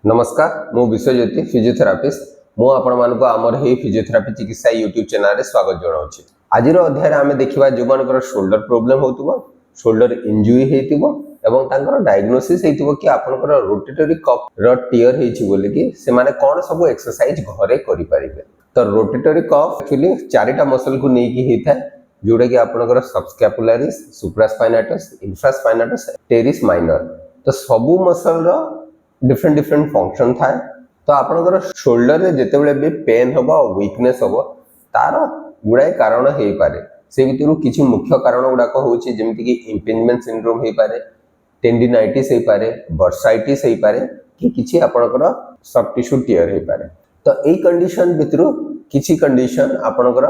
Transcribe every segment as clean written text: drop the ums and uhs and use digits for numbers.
नमस्कार मु विश्वज्योति फिजियोथेरापिस्ट मु आपण मानक आमर हे फिजियोथेरापी चिकित्सा यूट्यूब चैनल रे स्वागत जनाउछि। आजिर अध्याय आमे देखिबा जो मानकर शोल्डर प्रॉब्लम होतुबो शोल्डर इंजुरी हेतिबो एवं तांकर डायग्नोसिस हेतिबो कि आपनकर रोटेटरी कफ र टियर हेछि बोले कि से माने कोन सब एक्सरसाइज घरे करि परिबे। तो रोटेटरी कफ एक्चुअली चारिटा मसल को नै कि हेता जोडा कि आपनकर सबस्कैपुलारिस सुप्रास्पाइनेटस इंफ्रास्पाइनेटस टेरिस माइनर। तो सबु मसल रो डिफरेंट फंक्शन थाए। तो आपनकर शोल्डर रे जेतेबेले भी पेन होबो वीकनेस होबो तार गुडाय कारण हेई पारे। से भितरु किछि मुख्य कारण गुडाक होछि जेमिति कि इम्पिंजमेंट सिंड्रोम हेई पारे, टेंडिनाइटिस हेई पारे, बर्साइटिस हेई पारे कि किछि आपनकर सॉफ्ट टिश्यू टियर हेई पारे। तो एई कंडीशन भितरु किछि कंडीशन आपनकर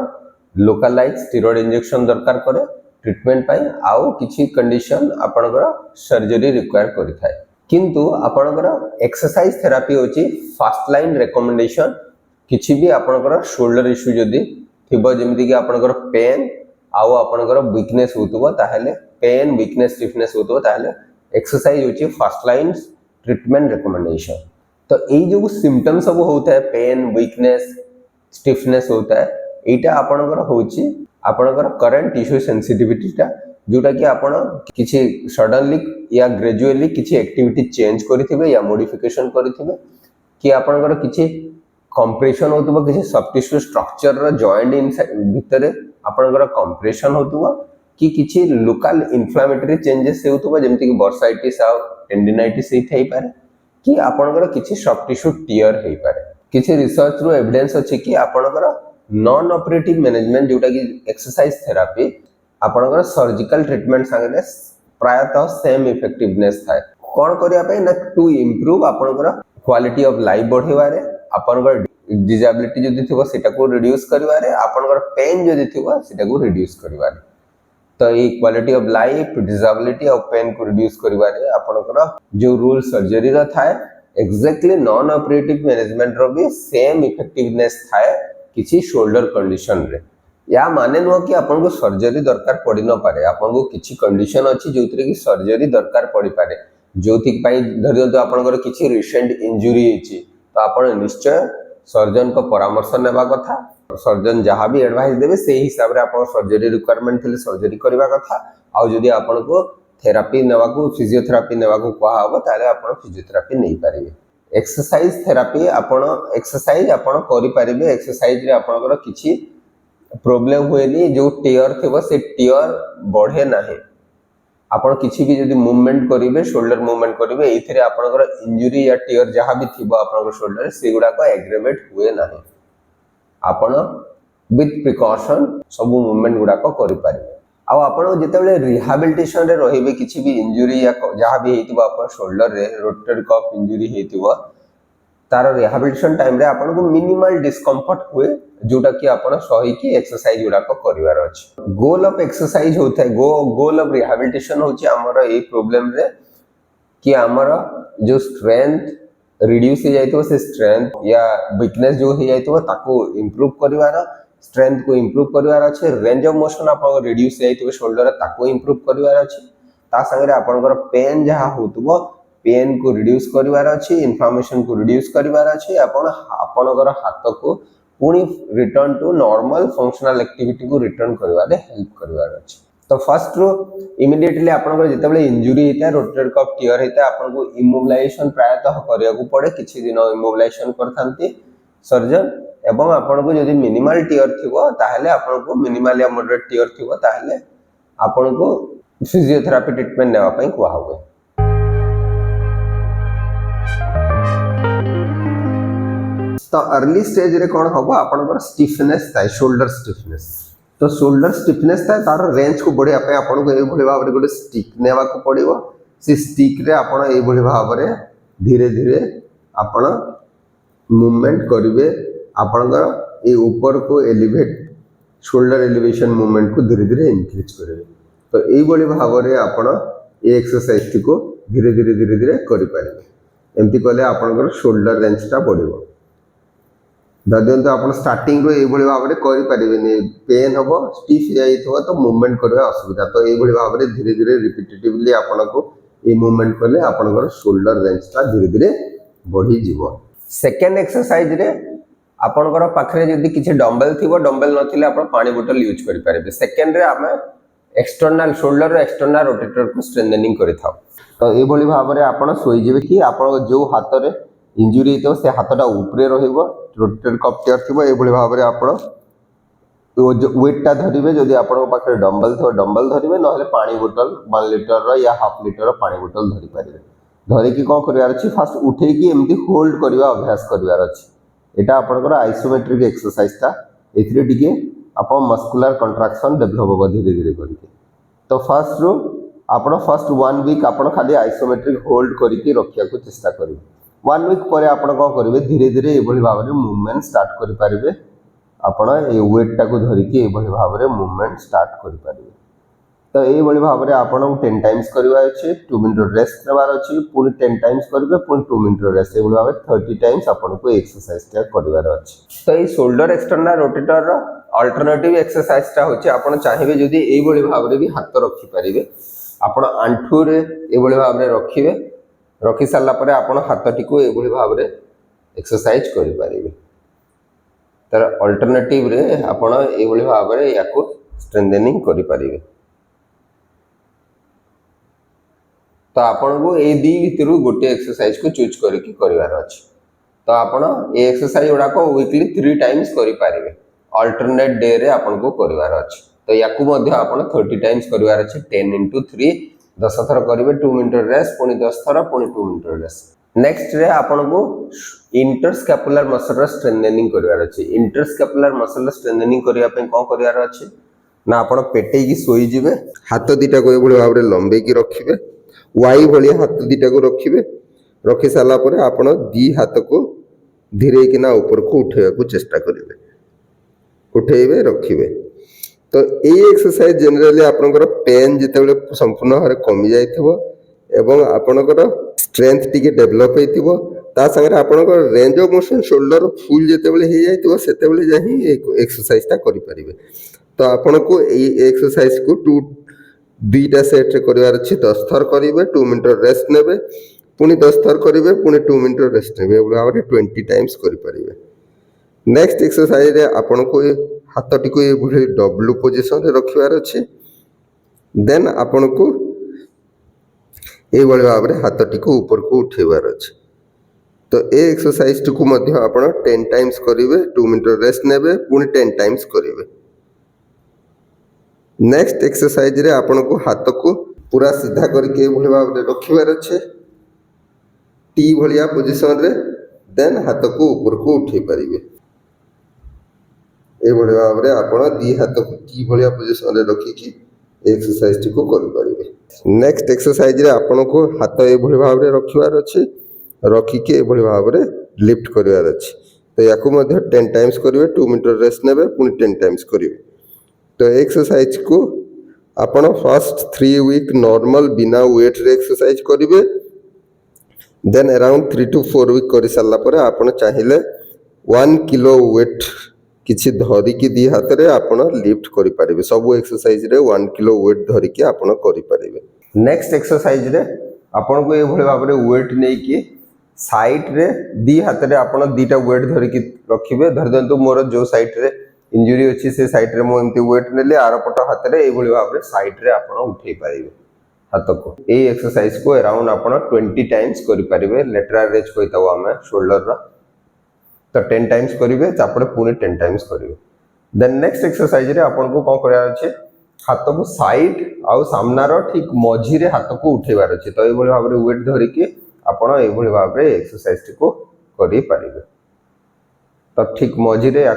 लोकलाइज स्टेरॉइड इंजेक्शन दरकार करे ट्रीटमेंट पाई आउ किछि कंडीशन आपनकर सर्जरी रिक्वायर करि थाए। किंतु आपनकर एक्सरसाइज थेरापी होची फर्स्ट लाइन रिकमेंडेशन। किछि भी आपनकर शोल्डर इश्यू जदी थिबो जेमिति कि आपनकर पेन आउ आपनकर वीकनेस होतबो ताहेले पेन वीकनेस स्टिफनेस होतबो ताहेले एक्सरसाइज होची फर्स्ट लाइन ट्रीटमेंट रिकमेंडेशन। तो एई जो सिम्पटम्स सब होता है पेन वीकनेस स्टिफनेस होता है एटा आपनकर होची आपनकर करंट टिश्यू सेंसिटिविटीटा जोटा कि आपण किछि सडनली या ग्रेजुअली किछि एक्टिविटी चेंज करिथिबे या मॉडिफिकेशन करिथिबे कि आपनकर किछि कंप्रेशन होतबो किछि सॉफ्ट टिश्यू स्ट्रक्चर रो जॉइंट इन भितरे आपनकर कंप्रेशन होतबो कि किछि लोकल इन्फ्लेमेटरी चेंजेस हेउतबो जेमिति कि बर्साइटिस आ टेंडिनाइटिस हे थई पारे कि आपनकर किछि सॉफ्ट टिश्यू टियर हे पारे। किछि रिसर्च रो एविडेंस अछि कि आपनकर नॉन ऑपरेटिव मैनेजमेंट जोटा कि एक्सरसाइज थेरापी आपनकर सर्जिकल ट्रीटमेंट संगे प्रायतः सेम इफेक्टिवनेस थाए। कोन करिया पे ना टू इंप्रूव आपनकर क्वालिटी ऑफ लाइफ बढ़ेवारे आपनकर डिसेबिलिटी जदी थिबो सेटा को रिड्यूस करिवारे आपनकर पेन जदी थिबो सेटा को रिड्यूस करिवारे। तो ये क्वालिटी ऑफ लाइफ डिसेबिलिटी और पेन को रिड्यूस करिवारे आपनकर जो रूल सर्जरी रा थाए एग्जैक्टली नॉन ऑपरेटिव मैनेजमेंट रो भी सेम इफेक्टिवनेस थाए किछि शोल्डर कंडीशन रे। या माने नुह कि आपन को सर्जरी दरकार पड़ी न पारे आपन को किछि कंडीशन अछि जोथरे कि सर्जरी दरकार पड़ी पारे जोथि पई धरियो तो आपनकर किछि रिसेंट इंजुरी हेछि तो आपन निश्चय सर्जन को परामर्श नेबा कथा। सर्जन जहां भी एडवाइस देबे से हिसाब रे आपन सर्जरी रिक्वायरमेंट थिले सर्जरी करबा कथा। आ जदी आपन को थेरापी नेबा को फिजियोथेरापी नेबा को कहा हो ताले आपन फिजियोथेरापी नै पारिबे। एक्सरसाइज थेरापी आपन एक्सरसाइज आपन करि पारिबे। एक्सरसाइज रे आपनकर किछि प्रॉब्लम हुए नी जो टियर थे से टियर बढ़े ना आपण किसी भी जदी मूवमेंट करिवे शोल्डर मूवमेंट करिवे एथिरे आपनकर इंजुरी या टियर जहां भी थिबो आपनकर शोल्डर से गुडा को एग्रीवेट हुए ना आपण विथ प्रिकॉशन सब मूवमेंट गुडा को करि पारिबे। आ आपण जेतेबेले रिहैबिलिटेशन रे रहिबे किसी भी इंजुरी या जहां भी हेतिबो आपन शोल्डर रे रोटेटरी कफ इंजुरी हेतिबो तार रिहैबिलिटेशन टाइम रे आपन को मिनिमल डिस्कम्फर्ट हुए जोटा कि आपण सही की एक्सरसाइज गुडा को करिवार अछि। गोल ऑफ एक्सरसाइज होता है गोल ऑफ रिहैबिलिटेशन होछि हमर ए प्रॉब्लम रे कि हमर जो स्ट्रेंथ रिड्यूस हो जाइतो से स्ट्रेंथ या वीकनेस जो हो जाइतो ताको इंप्रूव करिवार स्ट्रेंथ को इंप्रूव करिवार अछि। रेंज ऑफ मोशन आपन रिड्यूस हो जाइतो शोल्डर ताको इंप्रूव करिवार अछि। ता संगे आपनकर पेन जहा होतबो पेन को रिड्यूस करिवार अछि इन्फ्लेमेशन को रिड्यूस करिवार अछि। आपनकर हाथ को पुणी return to normal functional activity को रिटर्न करवारे हेल्प करवार अछि। तो फर्स्ट रो इमीडिएटली आपनकर जेतेबेले इंजुरी हेता रोटेटरी कफ टियर हेता आपन को इमोबिलाइजेशन प्रायतः करिया को पड़े किछि दिन इमोबिलाइजेशन करथांती सर्जन एवं आपन को जदी मिनिमल टियर थिबो ताहेले आपन को मिनिमल या मॉडरेट टियर थिबो ताहेले आपन को फिजियोथेरापी ट्रीटमेंट नेवा पई कुआ होबे। तो अर्ली स्टेज रे कोन होबो आपनकर स्टिफनेस थाए शोल्डर स्टिफनेस। तो शोल्डर स्टिफनेस थाए तार रेंज को बढ़िया पे आपन को ए भली भाव रे गोटे स्टिक नेवा को पड़िबो। से स्टिक रे आपन ए भली भाव रे धीरे धीरे आपन मूवमेंट करिवे आपनकर ए ऊपर को एलिवेट शोल्डर एलिवेशन मूवमेंट को धीरे धीरे इंक्रीज करिवे। तो ए भली भाव रे आपन ए एक्सरसाइज को धीरे धीरे करि पारिबे। एमती कले आपनकर शोल्डर रेंज ता बढ़िबो। धरदियंत आप स्टार्टिंग रो एभली भाव में करें पेन हम स्टिफ जाइए तो मूवमेंट करवा असुविधा। तो ये भाव में धीरे धीरे रिपिटेटिवली आपन को ये मूवमेंट कले आपनकर शोल्डर रेंज ता धीरे धीरे बढ़ी जीवो। सेकेंड एक्सरसाइज रे आपनकर पाखरे जदि किछि डंबल थिबो डंबल नथिले आपण पानी बोतल यूज करि पारिबे। सेकेंड रे आमे एक्सटर्नल शोल्डर रो एक्सटर्नल रोटेटर को स्ट्रेंथनिंग करि थाउ। तो ए बळी भाबरे आपण सोई जेबे कि आपण जो हाथ रे इंजुरी हेतो से हाथटा ऊपरे रहिबो, रोटेटर कफ टियर थिबो। ए बळी भाबरे आपण वेट टा धरिबे। जदि आपण पाखरे डंबल थो डंबल धरिबे, नहले पानी बोतल 1 लीटर रो या हाफ लीटर रो पानी बोतल धरि पारिबे। धरि कि कोन करिवार अछि, फास्ट उठे कि एमती होल्ड करबा अभ्यास करबार अछि। एटा आपनकर आइसोमेट्रिक एक्सरसाइज ता। एथिरे टिके आपन मस्कुलर कंट्राक्शन डेवलप हो धीरे धीरे करके। तो फर्स्ट रो आपन फर्स्ट 1 वीक आपन खाली आइसोमेट्रिक होल्ड करके रखिया को चेष्टा करिवे। 1 वीक परे आपन को करिवे, धीरे धीरे ए बळी भाबरे मूवमेंट स्टार्ट करि पारिबे। आपन ए वेट टा को धरि के ए बळी भाबरे मूवमेंट स्टार्ट करि पारिबे। तो ए बळी भाबरे आपन 10 टाइम्स करबा अछि, 2 मिनिट रेस्ट लेबार अछि, पुनी 10 टाइम्स करबे, पुनी 2 मिनिट रेस्ट। ए बळी भाबरे 30 टाइम्स आपन को एक्सरसाइज टा करबार अछि। तो ए शोल्डर एक्सटर्नल रोटेटर रो अल्टरनेटिव एक्सरसाइज टा होछि। आपन चाहिबे जदि ए बळी भाबरे भी हाथ रखि पारिबे। आपन आंठू रे ए बळी भाबरे रखिबे। रखि साला परे आपन हाथटी को ए बळी भाबरे एक्सरसाइज करि पारिबे। तर अल्टरनेटिव रे आपन ए बळी भाबरे याको स्ट्रेंथनिंग करि पारिबे। तो आपन को ए दी भितरु गोटे एक्सरसाइज को चूज करके करिवार अछि। तो आपन ए एक्सरसाइज उडा को वीकली 3 टाइम्स करि पारिबे। अल्टरनेट डे रे आपन को करिवार अछि। तो याकू मध्ये आपन 30 टाइम्स करिवार अछि। 10 * 3 10 थर करिवे, 2 मिनिट रेस्ट, पुनी 10 थर, पुनी 2 मिनिट रेस्ट। नेक्स्ट रे आपन को इंटरस्कैपुलर मसल स्ट्रेंथनिंग करिवार अछि। इंटरस्कैपुलर मसल स्ट्रेंथनिंग करिया पे कोन करिवार अछि ना, आपन पेटे की सोई जिवे, हाथ दीटा को एबोले भाबरे लंबे की रखिबे। वाई भलिया हाथ दीटा को रखिबे। रखि साला परे आपन दी हाथ को धीरे किना ऊपर को उठेया को चेष्टा करिवे। उठेइबे, रखिबे। तो ए एक्सरसाइज जनरली आपनकर पेन जेतेबेले संपूर्ण हरे कमी जाइथिबो एवं आपनकर स्ट्रेंथ टिके डेवलप हेतिबो, ता संगे आपनकर range of motion shoulder full जेतेबेले हे जाइथिबो सेतेबेले जाहि एक्सरसाइज ता करि परिबे। तो आपन को ए एक्सरसाइज को 2टा सेट रे करिवार अछि। 10 थर करिवे, 2 मिनिट रेस्ट नेबे, पुनी 10 थर करिवे, पुनी 2 मिनिट रेस्ट नेबे। एबोले 20 टाइम्स करि परिबे। नेक्स्ट एक्सरसाइज रे आपन को हाथटी को ए डब्ल्यू पोजीशन रे रखिवार अछि। देन आपन को ए बळे भाबरे हाथटी को ऊपर को उठेबार अछि। तो ए एक्सरसाइज को मध्ये आपन 10 टाइम्स करिवे, 2 मिनिट रेस्ट नेबे, पुनी 10 टाइम्स करिवे। नेक्स्ट एक्सरसाइज रे आपन को हाथ को पूरा सीधा करके ए बळे भाबरे रखिबार अछि, टी भलिया पोजीशन रे। देन हाथ को ऊपर को उठे परिवे। ए बळे भाबरे आपन दी हाथ को टी भलिया पोजीशन रे रखि कि एक्सरसाइज को करि परिवे। नेक्स्ट एक्सरसाइज रे आपन को हाथ ए बळे भाबरे रखिबार अछि, रखि के ए बळे भाबरे लिफ्ट करिवार अछि। तो याकू मध्ये 10 टाइम्स करिवे, 2 मिनिट रेस्ट नेबे, पुनी 10 टाइम्स करिवे। तो एक्सरसाइज को आपन फर्स्ट 3 वीक नॉर्मल बिना वेट रे एक्सरसाइज करिवे। देन अराउंड 3 to 4 वीक करि साला परे आपन चाहिले 1 किलो वेट किछि धरि कि दी हाथ रे आपन लिफ्ट करि परिबे। सब एक्सरसाइज रे 1 किलो वेट धरि कि आपन करि परिबे। नेक्स्ट एक्सरसाइज रे आपन को ए भले भाबरे वेट नै कि साइड रे दी हाथ रे आपन दीटा वेट धरि कि रखिबे। धरि दंतु मोर जो साइड रे इंजुरी अछि से साइड रे मो एमती वेट नेले, आर पट हाथ रे ए भले भाबरे साइड रे आपन उठै परिबे हाथ को। ए एक्सरसाइज को अराउंड आपन 20 टाइम्स करि परिबे। लेटरल रेज कहिताउ हमें शोल्डर रा। तो 10 टाइम्स करिवे, तापरे पुनी 10 टाइम्स करिवे। देन नेक्स्ट एक्सरसाइज रे आपन को कोन करया अछि, हाथ को साइड आउ सामना रो ठीक मझी रे हाथ को उठेबार अछि। तो ए भले भाबरे वेट धरि कि आपन ए भले भाबरे एक्सरसाइज को करि परिबे। तो ठीक मझी रे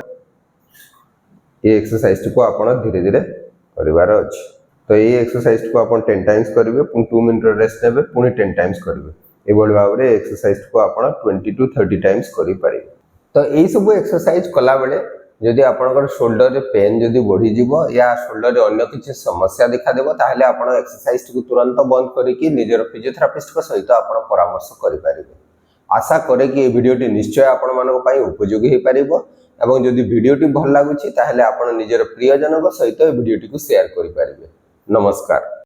ये एक्सरसाइज को आपन धीरे धीरे करिवार अछि। तो ये एक्सरसाइज को आपन 10 टाइम्स करिवे, पुनी 2 मिनिट रेस्ट नेबे, पुनी 10 टाइम्स करिवे। ए बळे भाबरे एक्सरसाइज को आपन 20 to 30 टाइम्स करि परिबे। तो एई सब एक्सरसाइज कला बेले जदि आपनकर शोल्डर रे पेन जदि बढ़ी जिवो या शोल्डर रे अन्य किछि समस्या देखा देबो, ताहले आपन एक्सरसाइज को तुरंत बंद करिकि निजर फिजियोथेरापिस्ट को सहित आपन परामर्श करि परिबे। आशा करे कि ए वीडियोटी निश्चय आपण मानक पई उपयोगी हे परिबो। एवं जदि वीडियोटी भल लागुछि ताहले आपण निजर प्रियजनक सहित ए वीडियोटी को शेयर करि परिबे। नमस्कार।